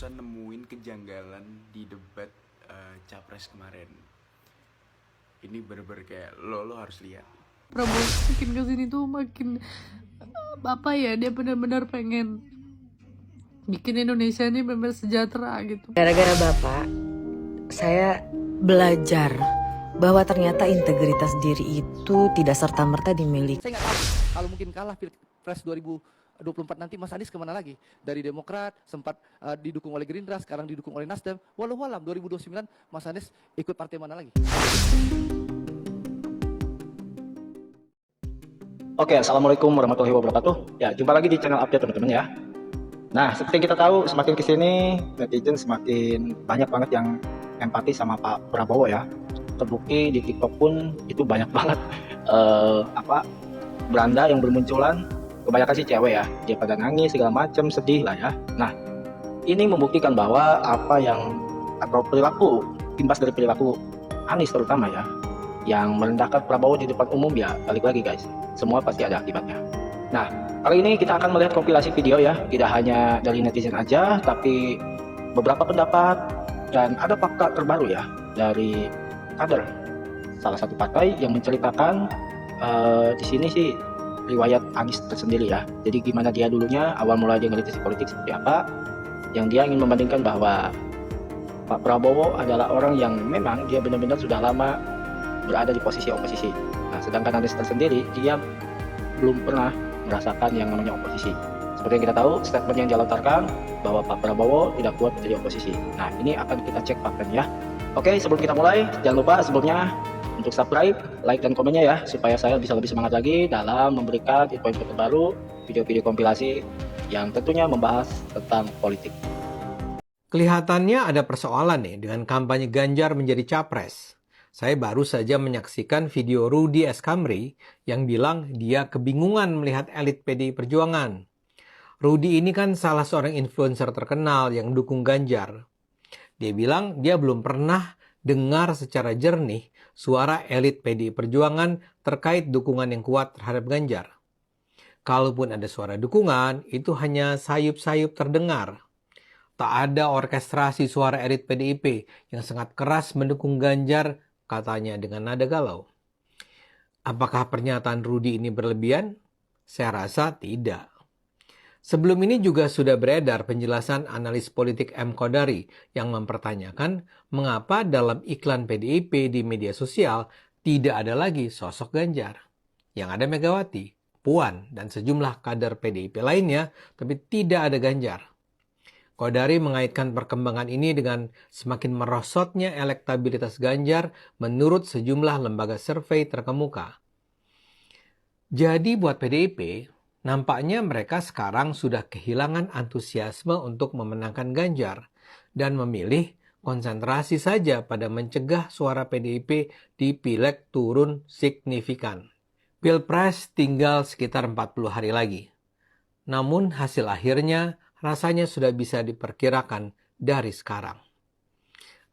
barusan nemuin kejanggalan di debat capres kemarin. Ini bener-bener kayak lo harus lihat. Prabowo makin kesini tuh makin apa ya, dia benar-benar pengen bikin Indonesia ini benar-benar sejahtera gitu. Gara-gara Bapak, saya belajar bahwa ternyata integritas diri itu tidak serta-merta dimiliki. Saya nggak tahu kalau mungkin kalah Pilpres 2024 nanti Mas Anies kemana lagi? Dari Demokrat sempat didukung oleh Gerindra, sekarang didukung oleh Nasdem. Walau alam 2029 Mas Anies ikut partai mana lagi? Oke, Assalamualaikum warahmatullahi wabarakatuh. Ya, jumpa lagi di channel update teman-teman ya. Nah, seperti yang kita tahu, semakin kesini netizen semakin banyak banget yang empati sama Pak Prabowo ya. Terbukti di TikTok pun itu banyak banget beranda yang bermunculan. Kebanyakan sih cewek ya, dia pada nangis segala macam, sedih lah ya. Nah, ini membuktikan bahwa perilaku, imbas dari perilaku Anies terutama ya, yang merendahkan Prabowo di depan umum ya, balik lagi guys, semua pasti ada akibatnya. Nah, kali ini kita akan melihat kompilasi video ya, tidak hanya dari netizen aja, tapi beberapa pendapat dan ada fakta terbaru ya dari kader salah satu partai yang menceritakan di sini sih riwayat Anies tersendiri ya. Jadi gimana dia dulunya awal mula dia ngeritisi politik seperti apa, yang dia ingin membandingkan bahwa Pak Prabowo adalah orang yang memang dia benar-benar sudah lama berada di posisi oposisi. Nah, sedangkan Anies tersendiri dia belum pernah merasakan yang namanya oposisi. Seperti yang kita tahu, statement yang dia lontarkan bahwa Pak Prabowo tidak kuat menjadi oposisi. Nah, ini akan kita cek faktanya ya. Oke, sebelum kita mulai, jangan lupa sebelumnya untuk subscribe, like, dan komennya ya, supaya saya bisa lebih semangat lagi dalam memberikan info-info terbaru, video-video kompilasi yang tentunya membahas tentang politik. Kelihatannya ada persoalan nih dengan kampanye Ganjar menjadi capres. Saya baru saja menyaksikan video Rudy Eskamri yang bilang dia kebingungan melihat elit PDI Perjuangan. Rudy ini kan salah seorang influencer terkenal yang dukung Ganjar. Dia bilang dia belum pernah dengar secara jernih suara elit PDI Perjuangan terkait dukungan yang kuat terhadap Ganjar. Kalaupun ada suara dukungan, itu hanya sayup-sayup terdengar. Tak ada orkestrasi suara elit PDIP yang sangat keras mendukung Ganjar, katanya dengan nada galau. Apakah pernyataan Rudy ini berlebihan? Saya rasa tidak. Sebelum ini juga sudah beredar penjelasan analis politik M. Kodari yang mempertanyakan mengapa dalam iklan PDIP di media sosial tidak ada lagi sosok Ganjar. Yang ada Megawati, Puan, dan sejumlah kader PDIP lainnya, tapi tidak ada Ganjar. Kodari mengaitkan perkembangan ini dengan semakin merosotnya elektabilitas Ganjar menurut sejumlah lembaga survei terkemuka. Jadi buat PDIP, nampaknya mereka sekarang sudah kehilangan antusiasme untuk memenangkan Ganjar dan memilih konsentrasi saja pada mencegah suara PDIP di Pileg turun signifikan. Pilpres tinggal sekitar 40 hari lagi. Namun hasil akhirnya rasanya sudah bisa diperkirakan dari sekarang.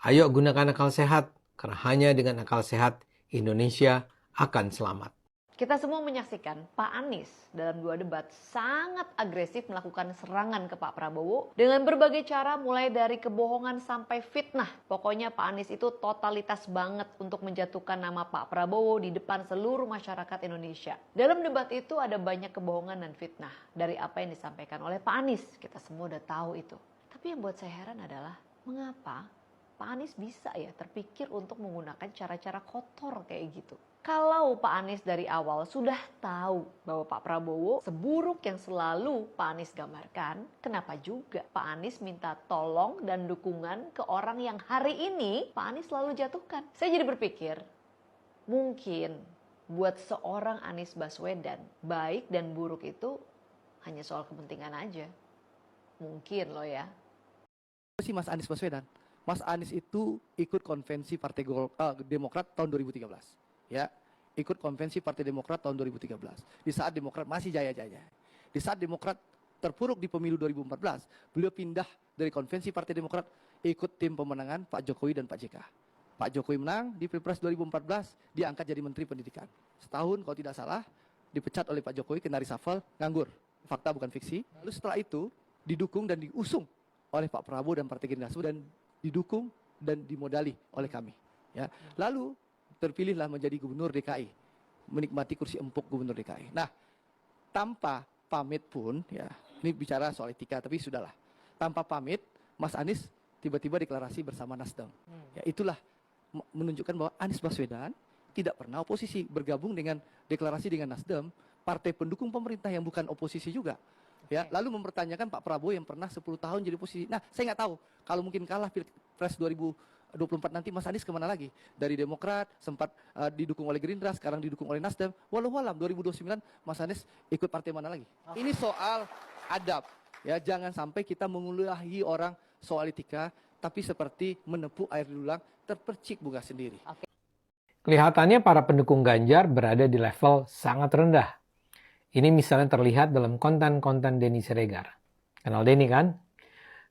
Ayo gunakan akal sehat, karena hanya dengan akal sehat Indonesia akan selamat. Kita semua menyaksikan Pak Anies dalam 2 debat sangat agresif melakukan serangan ke Pak Prabowo dengan berbagai cara mulai dari kebohongan sampai fitnah. Pokoknya Pak Anies itu totalitas banget untuk menjatuhkan nama Pak Prabowo di depan seluruh masyarakat Indonesia. Dalam debat itu ada banyak kebohongan dan fitnah dari apa yang disampaikan oleh Pak Anies. Kita semua udah tahu itu. Tapi yang buat saya heran adalah mengapa Pak Anies bisa ya terpikir untuk menggunakan cara-cara kotor kayak gitu. Kalau Pak Anies dari awal sudah tahu bahwa Pak Prabowo seburuk yang selalu Pak Anies gambarkan, kenapa juga Pak Anies minta tolong dan dukungan ke orang yang hari ini Pak Anies selalu jatuhkan? Saya jadi berpikir, mungkin buat seorang Anies Baswedan, baik dan buruk itu hanya soal kepentingan aja. Mungkin loh ya. Si Mas Anies Baswedan, Mas Anies itu ikut konvensi Partai Demokrat tahun 2013. Ya, ikut konvensi Partai Demokrat tahun 2013. Di saat Demokrat masih jaya-jaya. Di saat Demokrat terpuruk di pemilu 2014, beliau pindah dari konvensi Partai Demokrat ikut tim pemenangan Pak Jokowi dan Pak JK. Pak Jokowi menang di Pilpres 2014, diangkat jadi Menteri Pendidikan. Setahun kalau tidak salah, dipecat oleh Pak Jokowi, kena reshuffle, nganggur. Fakta bukan fiksi. Lalu setelah itu didukung dan diusung oleh Pak Prabowo dan Partai Gerindra dan didukung dan dimodali oleh kami. Ya, lalu terpilihlah menjadi Gubernur DKI, menikmati kursi empuk Gubernur DKI. Nah, tanpa pamit pun, ya, ini bicara soal etika, tapi sudahlah. Tanpa pamit, Mas Anies tiba-tiba deklarasi bersama Nasdem. Ya, itulah menunjukkan bahwa Anies Baswedan tidak pernah oposisi, bergabung dengan deklarasi dengan Nasdem, partai pendukung pemerintah yang bukan oposisi juga. Ya, lalu mempertanyakan Pak Prabowo yang pernah 10 tahun jadi oposisi. Nah, saya nggak tahu kalau mungkin kalah Pilpres 2024 nanti Mas Anies kemana lagi? Dari Demokrat, sempat didukung oleh Gerindra, sekarang didukung oleh Nasdem. Walau 2029 Mas Anies ikut partai mana lagi? Ini soal adab. Ya, jangan sampai kita mengulahi orang soal etika, tapi seperti menepuk air dulang, terpercik bunga sendiri. Kelihatannya para pendukung Ganjar berada di level sangat rendah. Ini misalnya terlihat dalam konten-konten Denny Siregar. Kenal Denny kan?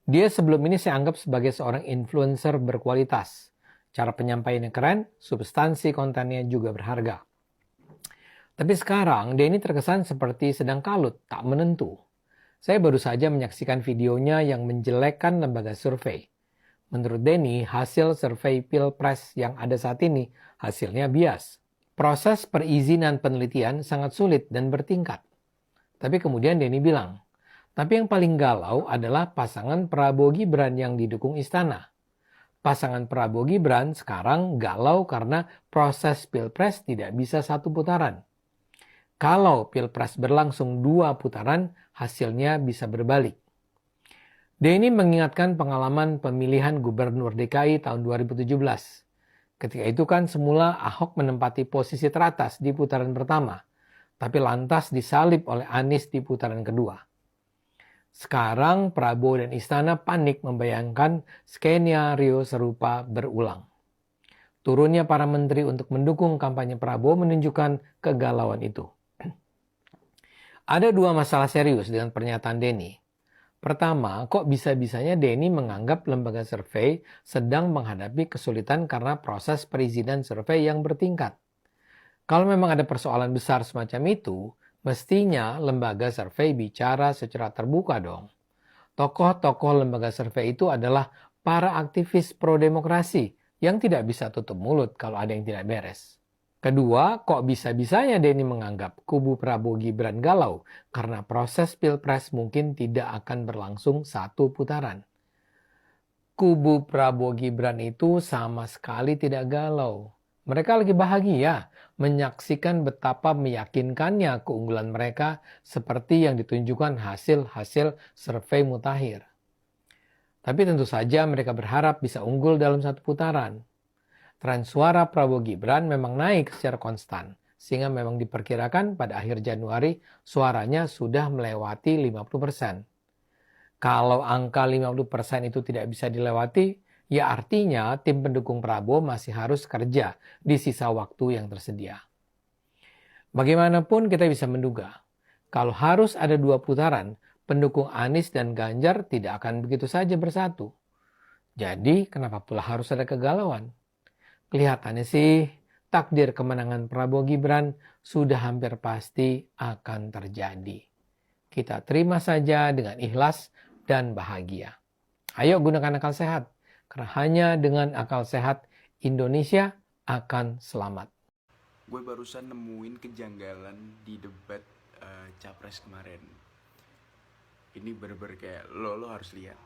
Dia sebelum ini saya anggap sebagai seorang influencer berkualitas. Cara penyampaiannya keren, substansi kontennya juga berharga. Tapi sekarang Denny terkesan seperti sedang kalut, tak menentu. Saya baru saja menyaksikan videonya yang menjelekkan lembaga survei. Menurut Denny, hasil survei Pilpres yang ada saat ini hasilnya bias. Proses perizinan penelitian sangat sulit dan bertingkat. Tapi kemudian Denny bilang, tapi yang paling galau adalah pasangan Prabowo Gibran yang didukung istana. Pasangan Prabowo Gibran sekarang galau karena proses Pilpres tidak bisa 1 putaran. Kalau Pilpres berlangsung 2 putaran, hasilnya bisa berbalik. Denny mengingatkan pengalaman pemilihan Gubernur DKI tahun 2017. Ketika itu kan semula Ahok menempati posisi teratas di putaran pertama, tapi lantas disalib oleh Anies di putaran kedua. Sekarang Prabowo dan Istana panik membayangkan skenario serupa berulang. Turunnya para menteri untuk mendukung kampanye Prabowo menunjukkan kegalauan itu. Ada 2 masalah serius dengan pernyataan Denny. Pertama, kok bisa-bisanya Denny menganggap lembaga survei sedang menghadapi kesulitan karena proses perizinan survei yang bertingkat. Kalau memang ada persoalan besar semacam itu, mestinya lembaga survei bicara secara terbuka dong. Tokoh-tokoh lembaga survei itu adalah para aktivis pro-demokrasi yang tidak bisa tutup mulut kalau ada yang tidak beres. Kedua, kok bisa-bisanya Denny menganggap kubu Prabowo Gibran galau karena proses Pilpres mungkin tidak akan berlangsung 1 putaran. Kubu Prabowo Gibran itu sama sekali tidak galau. Mereka lagi bahagia menyaksikan betapa meyakinkannya keunggulan mereka seperti yang ditunjukkan hasil-hasil survei mutakhir. Tapi tentu saja mereka berharap bisa unggul dalam 1 putaran. Tren suara Prabowo Gibran memang naik secara konstan, sehingga memang diperkirakan pada akhir Januari suaranya sudah melewati 50%. Kalau angka 50% itu tidak bisa dilewati, ya artinya tim pendukung Prabowo masih harus kerja di sisa waktu yang tersedia. Bagaimanapun kita bisa menduga, kalau harus ada 2 putaran, pendukung Anies dan Ganjar tidak akan begitu saja bersatu. Jadi kenapa pula harus ada kegalauan? Kelihatannya sih takdir kemenangan Prabowo Gibran sudah hampir pasti akan terjadi. Kita terima saja dengan ikhlas dan bahagia. Ayo gunakan akal sehat, karena hanya dengan akal sehat Indonesia akan selamat. Gue barusan nemuin kejanggalan di debat Capres kemarin. Ini bener-bener kayak lo harus lihat.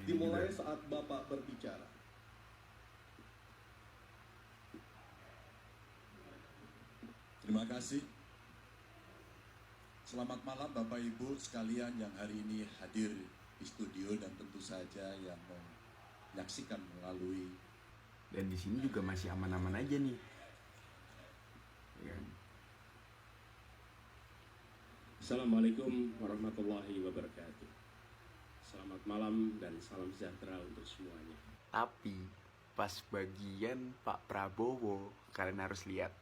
Dimulai saat Bapak berbicara. Terima kasih. Selamat malam Bapak Ibu sekalian yang hari ini hadir di studio dan tentu saja yang menyaksikan melalui. Dan di sini juga masih aman-aman aja nih. Ya. Assalamualaikum warahmatullahi wabarakatuh. Selamat malam dan salam sejahtera untuk semuanya. Tapi pas bagian Pak Prabowo, kalian harus lihat.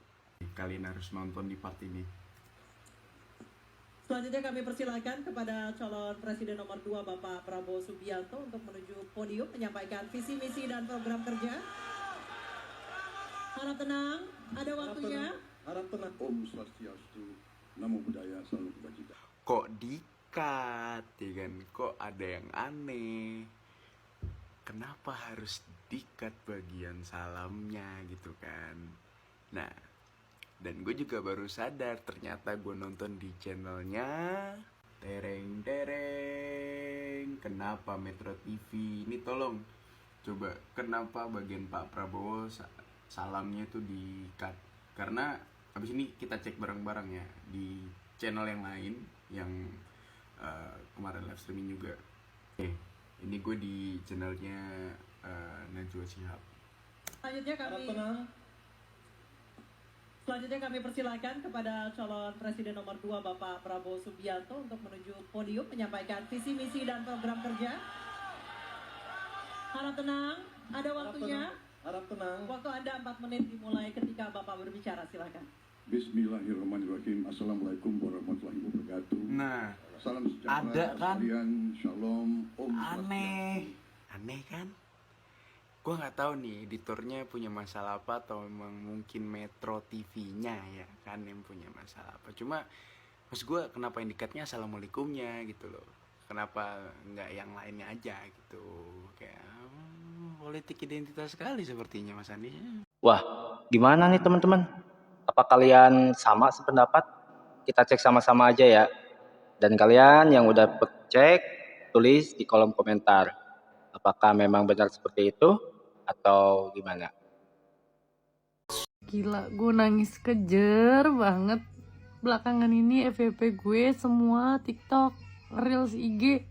Kalian harus nonton di part ini. Selanjutnya kami persilakan kepada calon presiden nomor 2 Bapak Prabowo Subianto untuk menuju podium menyampaikan visi misi dan program kerja. Harap tenang, ada waktunya. Harap tenang. Om Swastiastu, Namo Buddhaya, Salam Kebajikan. Kok di di-cut, ya kan? Kok ada yang aneh? Kenapa harus di-cut bagian salamnya gitu kan? Nah, dan gue juga baru sadar ternyata gue nonton di channelnya tereng kenapa Metro TV ini, tolong coba kenapa bagian Pak Prabowo salamnya itu di-cut. Karena habis ini kita cek bareng-bareng ya di channel yang lain yang kemarin live streaming juga. Oke, ini gue di channelnya Najwa Shihab. Selanjutnya kami persilakan kepada calon presiden nomor 2 Bapak Prabowo Subianto untuk menuju podium menyampaikan visi misi dan program kerja. Harap tenang, ada waktunya. Harap tenang. Waktu Anda 4 menit dimulai ketika Bapak berbicara, silakan. Bismillahirrahmanirrahim. Assalamualaikum warahmatullahi wabarakatuh. Nah, Salam sejahtera ada kan? sekalian. Shalom. Om Aneh kan? Gue nggak tahu nih editornya punya masalah apa atau memang mungkin Metro TV-nya ya kan yang punya masalah apa. Cuma maksud gue kenapa yang dikatnya assalamualaikumnya gitu loh. Kenapa nggak yang lainnya aja gitu. Kayak politik identitas sekali sepertinya Mas Andi. Wah, gimana nih teman-teman? Apa kalian sama sependapat? Kita cek sama-sama aja ya. Dan kalian yang udah cek, tulis di kolom komentar. Apakah memang benar seperti itu atau gimana? Gila, gue nangis kejer banget. Belakangan ini FYP gue semua TikTok, Reels IG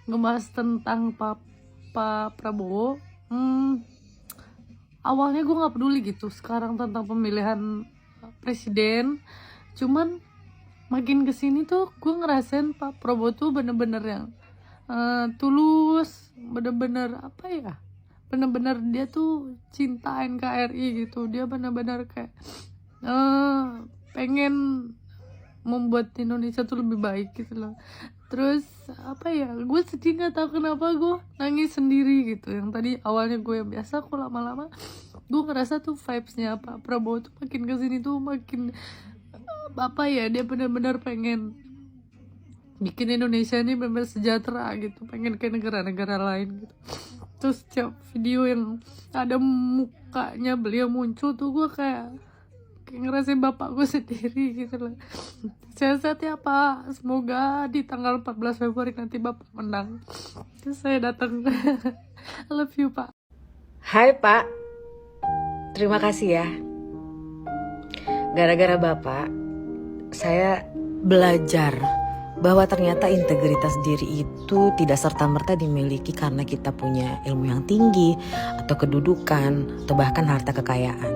ngebahas tentang Pak Prabowo. Awalnya gue gak peduli gitu sekarang tentang pemilihan presiden. Cuman makin kesini tuh gue ngerasain Pak Prabowo tuh bener-bener yang tulus, bener-bener apa ya, bener-bener dia tuh cinta NKRI gitu. Dia bener-bener kayak pengen membuat Indonesia tuh lebih baik gitu loh. Terus apa ya, gue sedih nggak tahu kenapa gue nangis sendiri gitu. Yang tadi awalnya gue biasa, kok lama-lama gue ngerasa tuh vibesnya Pak Prabowo tuh makin kesini tuh makin apa ya, dia bener-bener pengen bikin Indonesia ini benar-benar sejahtera gitu, pengen kayak negara-negara lain gitu. Terus setiap video yang ada mukanya beliau muncul tuh gue kayak ngerasain bapak gue sendiri gitu loh. Sehat-sehat ya Pak, semoga di tanggal 14 Februari nanti bapak menang, terus saya datang. I love you Pak. Hai Pak, terima kasih ya. Gara-gara Bapak, saya belajar bahwa ternyata integritas diri itu tidak serta-merta dimiliki karena kita punya ilmu yang tinggi, atau kedudukan, atau bahkan harta kekayaan.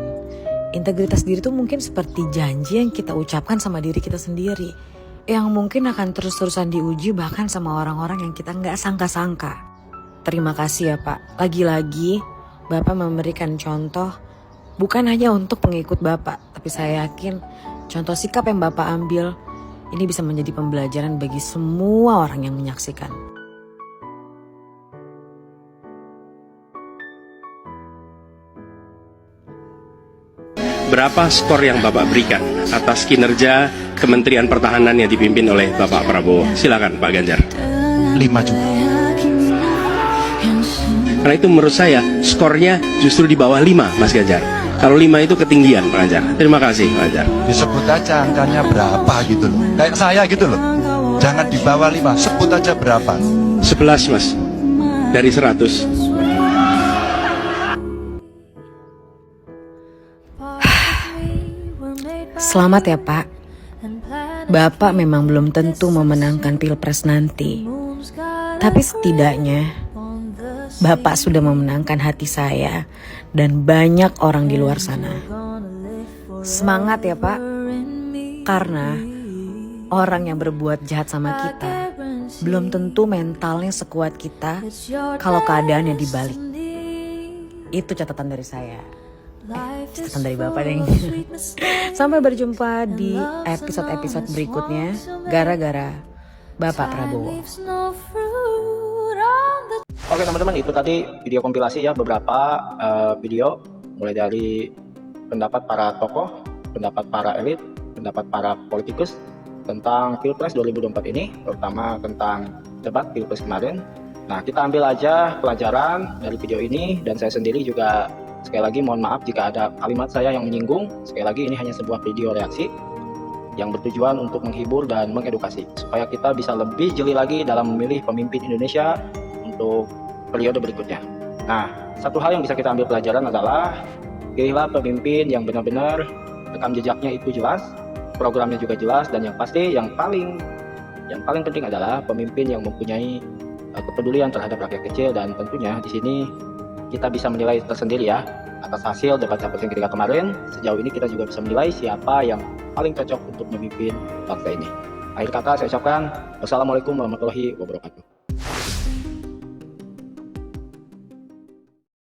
Integritas diri itu mungkin seperti janji yang kita ucapkan sama diri kita sendiri, yang mungkin akan terus-terusan diuji bahkan sama orang-orang yang kita nggak sangka-sangka. Terima kasih ya Pak. Lagi-lagi Bapak memberikan contoh bukan hanya untuk pengikut Bapak, tapi saya yakin contoh sikap yang Bapak ambil ini bisa menjadi pembelajaran bagi semua orang yang menyaksikan. Berapa skor yang Bapak berikan atas kinerja Kementerian Pertahanan yang dipimpin oleh Bapak Prabowo? Silakan Pak Ganjar. 5 juga. Karena itu menurut saya skornya justru di bawah 5 Mas Ganjar. Kalau 5 itu ketinggian Pak Ganjar. Terima kasih Pak Ganjar. Disebut aja angkanya berapa gitu loh. Kayak saya gitu loh. Jangan di bawah 5, sebut aja berapa. 11 Mas. Dari 100. Selamat ya Pak. Bapak memang belum tentu memenangkan Pilpres nanti, tapi setidaknya Bapak sudah memenangkan hati saya dan banyak orang di luar sana. Semangat ya Pak, karena orang yang berbuat jahat sama kita belum tentu mentalnya sekuat kita kalau keadaannya dibalik. Itu catatan dari saya. Catatan dari Bapak deh. Sampai berjumpa di episode-episode berikutnya gara-gara Bapak Prabowo. Oke teman-teman, itu tadi video kompilasi ya, beberapa video mulai dari pendapat para tokoh, pendapat para elit, pendapat para politikus, tentang Pilpres 2024 ini, terutama tentang debat Pilpres kemarin. Nah, kita ambil aja pelajaran dari video ini, dan saya sendiri juga sekali lagi mohon maaf jika ada kalimat saya yang menyinggung. Sekali lagi ini hanya sebuah video reaksi yang bertujuan untuk menghibur dan mengedukasi, supaya kita bisa lebih jeli lagi dalam memilih pemimpin Indonesia untuk periode berikutnya. Nah, satu hal yang bisa kita ambil pelajaran adalah pilihlah pemimpin yang benar-benar rekam jejaknya itu jelas, programnya juga jelas, dan yang pasti yang paling penting adalah pemimpin yang mempunyai kepedulian terhadap rakyat kecil. Dan tentunya di sini kita bisa menilai tersendiri ya atas hasil debat capres yang ketiga kemarin. Sejauh ini kita juga bisa menilai siapa yang paling cocok untuk memimpin bangsa ini. Akhir kata saya ucapkan wassalamualaikum warahmatullahi wabarakatuh.